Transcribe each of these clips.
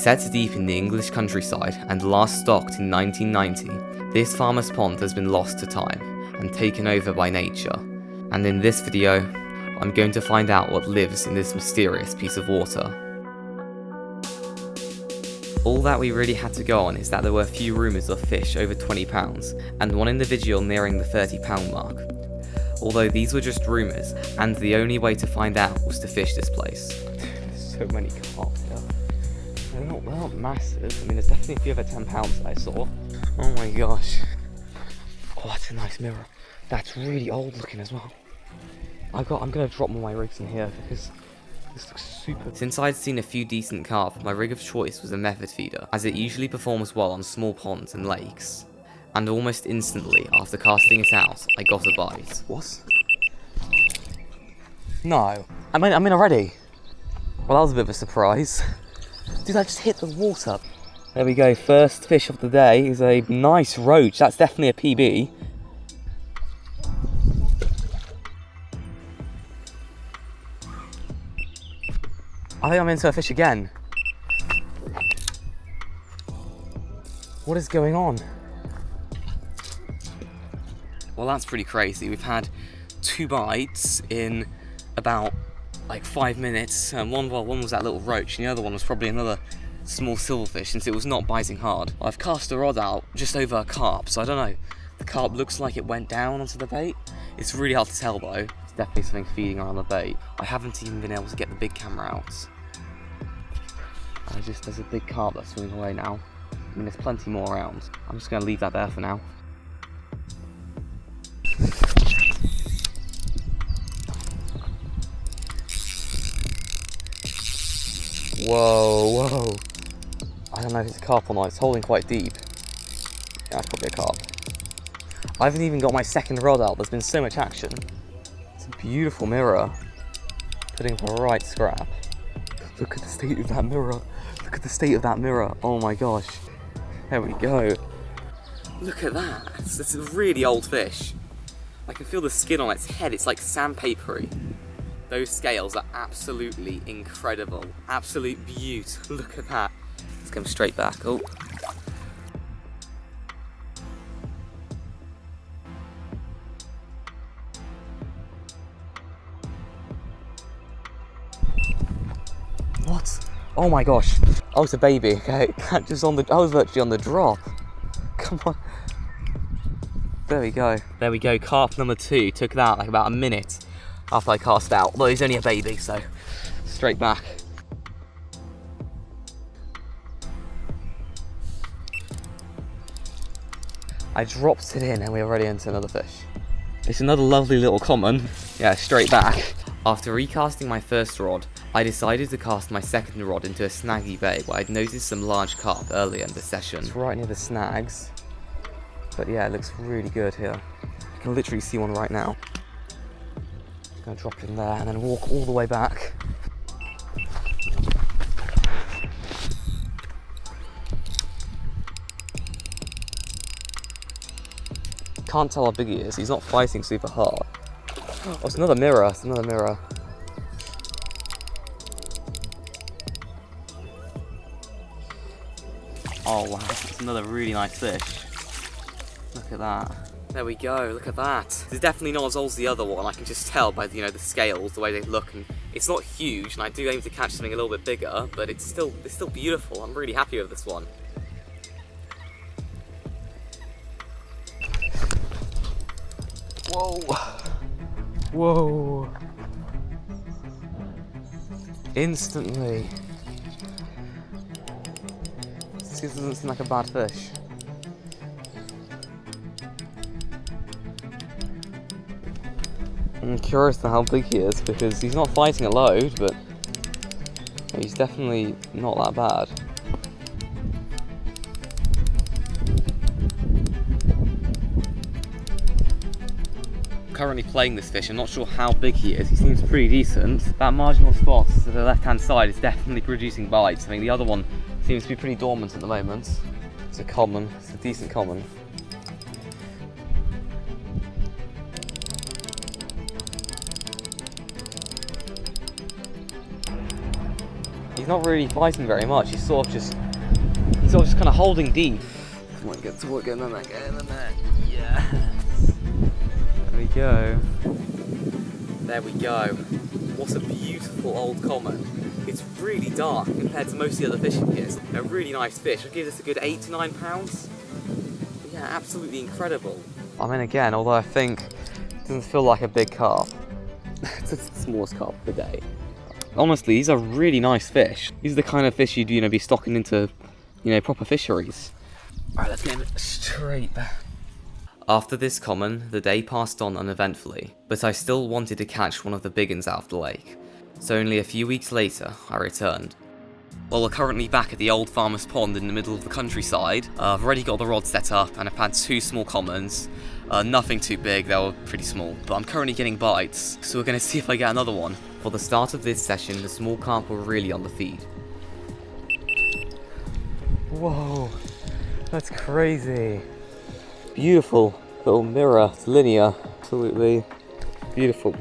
Set deep in the English countryside and last stocked in 1990, this farmer's pond has been lost to time and taken over by nature. And in this video, I'm going to find out what lives in this mysterious piece of water. All that we really had to go on is that there were a few rumours of fish over 20 pounds, and one individual nearing the 30 pound mark. Although these were just rumours, and the only way to find out was to fish this place. There's so many carp here. They're not massive. I mean, there's definitely a few over 10 pounds that I saw. Oh my gosh. Oh, that's a nice mirror. That's really old looking as well. I'm gonna drop all my rigs in here because this looks super. Since I'd seen a few decent carp, my rig of choice was a method feeder, as it usually performs well on small ponds and lakes. And almost instantly, after casting it out, I got a bite. What? No. I'm in already. Well, that was a bit of a surprise. Dude, I just hit the water. There we go, first fish of the day is a nice roach. That's definitely a PB. I think I'm into a fish again. What is going on? Well, that's pretty crazy. We've had 2 bites in about like 5 minutes. One was that little roach, and the other one was probably another small silverfish, since it was not biting hard. I've cast a rod out just over a carp, so I don't know. The carp looks like it went down onto the bait. It's really hard to tell though. It's definitely something feeding around the bait. I haven't even been able to get the big camera out. There's a big carp that's swimming away now. I mean, there's plenty more around. I'm just going to leave that there for now. Whoa. I don't know if it's a carp or not. It's holding quite deep. Yeah, it's probably a carp. I haven't even got my second rod out. There's been so much action. It's a beautiful mirror. Putting the right scrap. Look at the state of that mirror. Look at the state of that mirror. Oh my gosh. There we go. Look at that. It's a really old fish. I can feel the skin on its head. It's like sandpapery. Those scales are absolutely incredible. Absolute beaut. Look at that. Let's come straight back. Oh. What? Oh my gosh. Oh, it's a baby, okay. I was virtually on the drop. Come on. There we go, carp number 2. Took that like about a minute after I cast out. Although he's only a baby, so straight back. I dropped it in and we're already into another fish. It's another lovely little common. Yeah, straight back. After recasting my first rod, I decided to cast my second rod into a snaggy bay where I'd noticed some large carp earlier in the session. It's right near the snags. But yeah, it looks really good here. You can literally see one right now. Just gonna drop it in there and then walk all the way back. Can't tell how big he is. He's not fighting super hard. Oh, it's another mirror. It's another mirror. Oh wow, that's another really nice fish. Look at that. There we go, look at that. It's definitely not as old as the other one. I can just tell by the scales, the way they look, and it's not huge, and I do aim to catch something a little bit bigger, but it's still beautiful. I'm really happy with this one. Whoa. Instantly. This doesn't seem like a bad fish. I'm curious to how big he is because he's not fighting a load, but he's definitely not that bad. Currently playing this fish. I'm not sure how big he is. He seems pretty decent. That marginal spot to the left-hand side is definitely producing bites. I mean, the other one seems to be pretty dormant at the moment. It's a common. It's a decent common. He's not really biting very much. He's sort of just kind of holding deep. Come on, get in the net, get in the net. Yes. There we go. There we go. What a beautiful old common. It's really dark compared to most of the other fishing gears. A really nice fish. I'd give this a good 8 to 9 pounds. Yeah, absolutely incredible. I mean, again, although I think it doesn't feel like a big carp. It's the smallest carp of the day. Honestly, these are really nice fish. These are the kind of fish you'd, be stocking into, proper fisheries. Alright, let's get him straight back. After this common, the day passed on uneventfully, but I still wanted to catch one of the big ones out of the lake. So only a few weeks later, I returned. Well, we're currently back at the old farmer's pond in the middle of the countryside. I've already got the rod set up and I've had 2 small commons. Nothing too big, they were pretty small, but I'm currently getting bites, so we're going to see if I get another one. For the start of this session, the small carp were really on the feed. Whoa, that's crazy. Beautiful little mirror, it's linear, absolutely beautiful.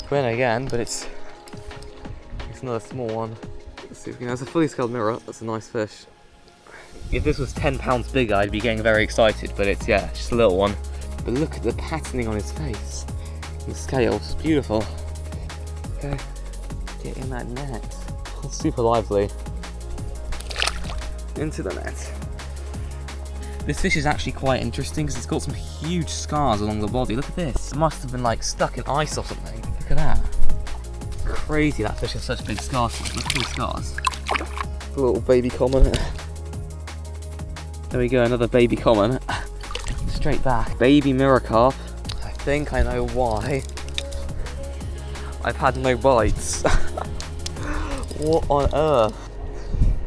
Twin again, but it's another small one. Let's see if we can, that's a fully scaled mirror, that's a nice fish. If this was 10 pounds bigger, I'd be getting very excited, but it's, just a little one. But look at the patterning on his face. The scales, beautiful. Okay, get in that net. It's super lively. Into the net. This fish is actually quite interesting because it's got some huge scars along the body. Look at this. It must have been like stuck in ice or something. Look at that. Crazy that fish has such big scars. Look at these scars. A little baby common. There we go, another baby common. Straight back. Baby mirror carp. I think I know why I've had no bites. What on earth?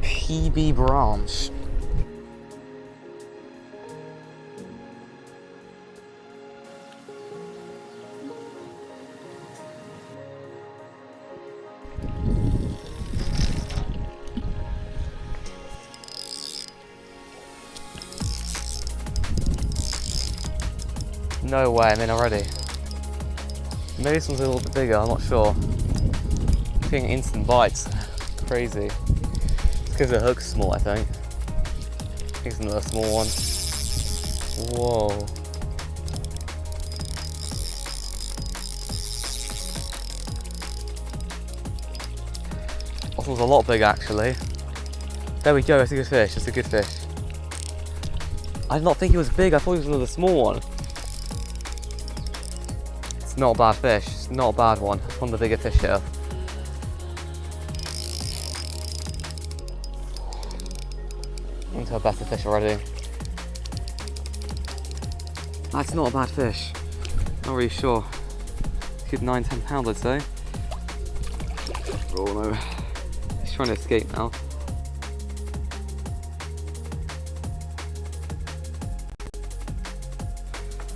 PB branch. No way, I'm in already. Maybe this one's a little bit bigger, I'm not sure. I'm getting instant bites. Crazy. It's because the hook's small, I think. I think it's another small one. Whoa. This one's a lot bigger, actually. There we go, it's a good fish, it's a good fish. I did not think it was big, I thought it was another small one. It's not a bad fish, it's not a bad one. It's one of the bigger fish here. Into a better fish already. That's not a bad fish. Not really sure. Good 9-10 pounds, I'd say. Oh no. He's trying to escape now.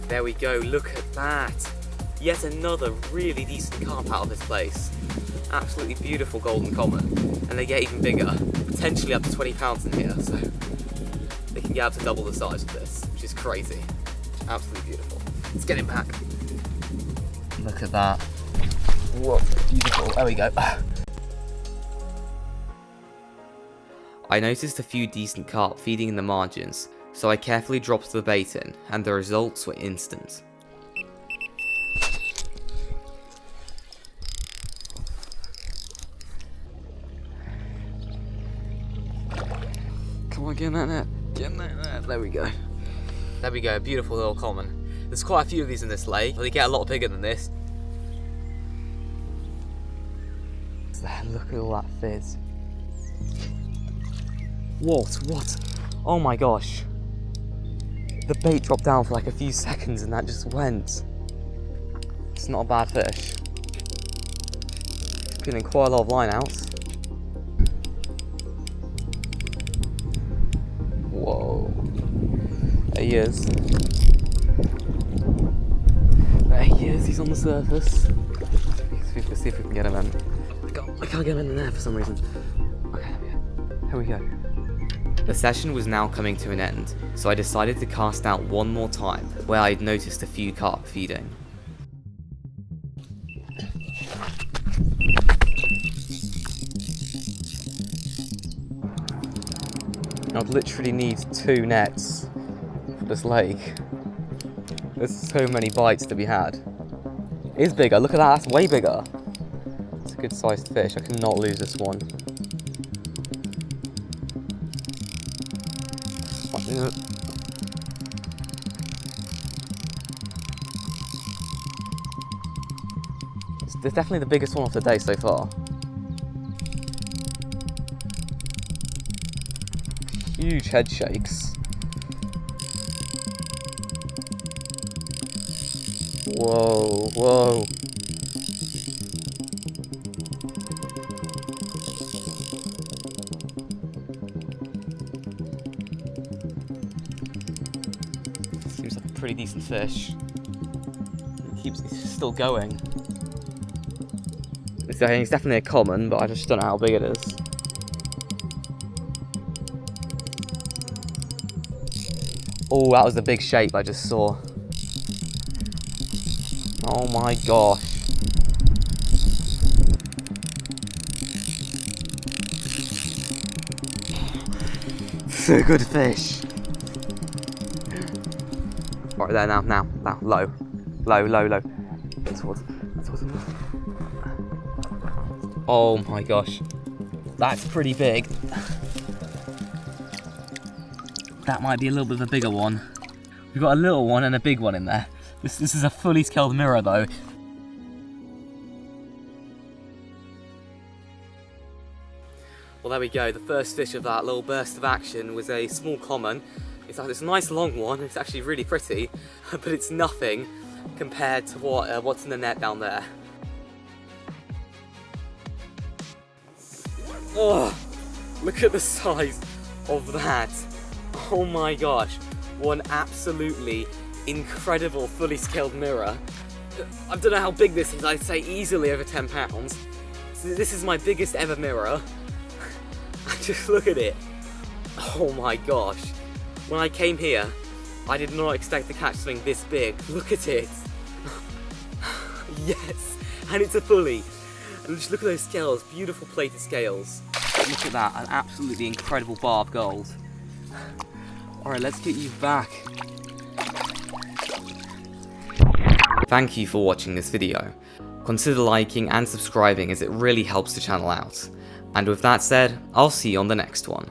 There we go, look at that. Yet another really decent carp out of this place. Absolutely beautiful golden common. And they get even bigger. Potentially up to 20 pounds in here, so they can get up to double the size of this, which is crazy. Absolutely beautiful. Let's get him back. Look at that. Whoa, beautiful. There we go. I noticed a few decent carp feeding in the margins, so I carefully dropped the bait in, and the results were instant. Come on, get in that net. Get in that net. There we go. There we go, a beautiful little common. There's quite a few of these in this lake, but they get a lot bigger than this. Look at all that fizz. What? Oh my gosh. The bait dropped down for like a few seconds and that just went. It's not a bad fish. It's getting quite a lot of line outs. Whoa. There he is. There he is, he's on the surface. Let's see if we can get him in. I can't get him in there for some reason. Okay, here we go. The session was now coming to an end, so I decided to cast out one more time, where I'd noticed a few carp feeding. I'd literally need 2 nets for this lake. There's so many bites to be had. It is bigger, look at that, that's way bigger. It's a good sized fish, I cannot lose this one. It's definitely the biggest one of the day so far. Huge head shakes. Whoa, whoa. Seems like a pretty decent fish. It's still going. It's definitely a common, but I just don't know how big it is. Oh, that was the big shape I just saw. Oh my gosh. It's a good fish. Right there, now, low. Low. Towards. Oh my gosh. That's pretty big. That might be a little bit of a bigger one. We've got a little one and a big one in there. This is a fully scaled mirror though. Well, there we go. The first fish of that little burst of action was a small common. It's like this nice long one. It's actually really pretty, but it's nothing compared to what's in the net down there. Oh, look at the size of that. Oh my gosh, one absolutely incredible fully scaled mirror. I don't know how big this is, I'd say easily over 10 pounds. So this is my biggest ever mirror. Just look at it. Oh my gosh. When I came here, I did not expect to catch something this big. Look at it. Yes, and it's a fully. And just look at those scales, beautiful plated scales. Look at that, an absolutely incredible bar of gold. Alright, let's get you back. Thank you for watching this video. Consider liking and subscribing as it really helps the channel out. And with that said, I'll see you on the next one.